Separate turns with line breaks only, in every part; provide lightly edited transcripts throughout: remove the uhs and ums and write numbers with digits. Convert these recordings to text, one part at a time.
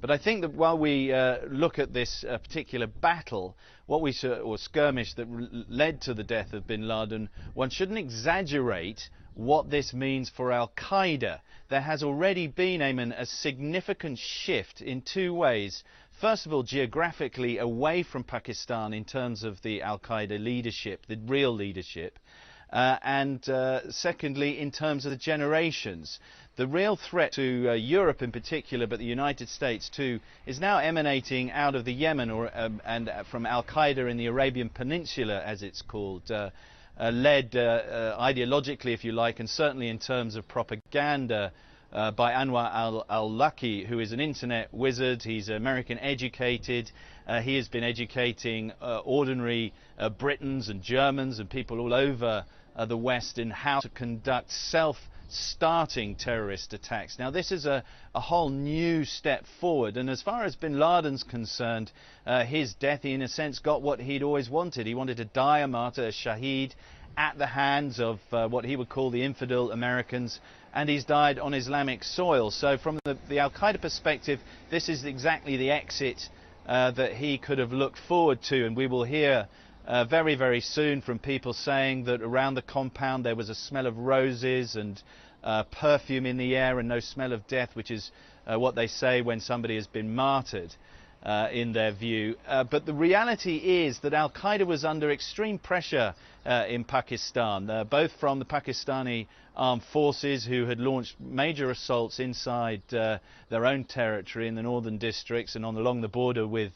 But I think that while we look at this particular battle, what we saw, or skirmish that led to the death of bin Laden, one shouldn't exaggerate what this means for Al-Qaeda. There has already been, Eamon, a significant shift in two ways. First of all, geographically away from Pakistan in terms of the Al-Qaeda leadership, the real leadership, and secondly, in terms of the generations. The real threat to Europe in particular, but the United States too, is now emanating out of the Yemen and from Al-Qaeda in the Arabian Peninsula, as it's called, led ideologically, if you like, and certainly in terms of propaganda, by Anwar al-Awlaki, who is an internet wizard. He's American educated. He has been educating ordinary Britons and Germans and people all over the West in how to conduct self-starting terrorist attacks. Now, this is a whole new step forward, and as far as bin Laden's concerned, his death, he in a sense got what he'd always wanted. He wanted to die a martyr, a shaheed, at the hands of what he would call the infidel Americans, and he's died on Islamic soil. So from the Al-Qaeda perspective, this is exactly the exit that he could have looked forward to, and we will hear very, very soon from people saying that around the compound there was a smell of roses and perfume in the air and no smell of death, which is what they say when somebody has been martyred. In their view. But the reality is that Al-Qaeda was under extreme pressure in Pakistan, both from the Pakistani armed forces, who had launched major assaults inside their own territory in the northern districts and along the border with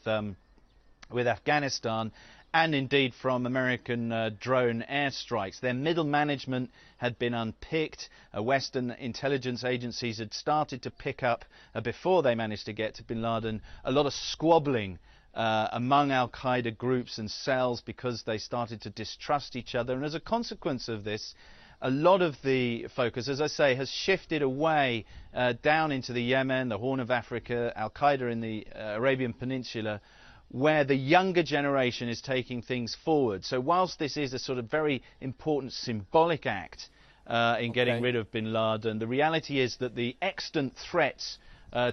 Afghanistan, and indeed from American drone airstrikes. Their middle management had been unpicked. Western intelligence agencies had started to pick up, before they managed to get to bin Laden, a lot of squabbling among Al-Qaeda groups and cells because they started to distrust each other. And as a consequence of this, a lot of the focus, as I say, has shifted away down into the Yemen, the Horn of Africa, Al-Qaeda in the Arabian Peninsula, where the younger generation is taking things forward. So whilst this is a sort of very important symbolic act in getting rid of bin Laden, the reality is that the extant threats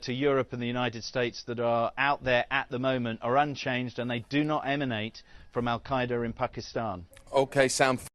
to Europe and the United States that are out there at the moment are unchanged, and they do not emanate from Al-Qaeda in Pakistan.
Okay, Sam.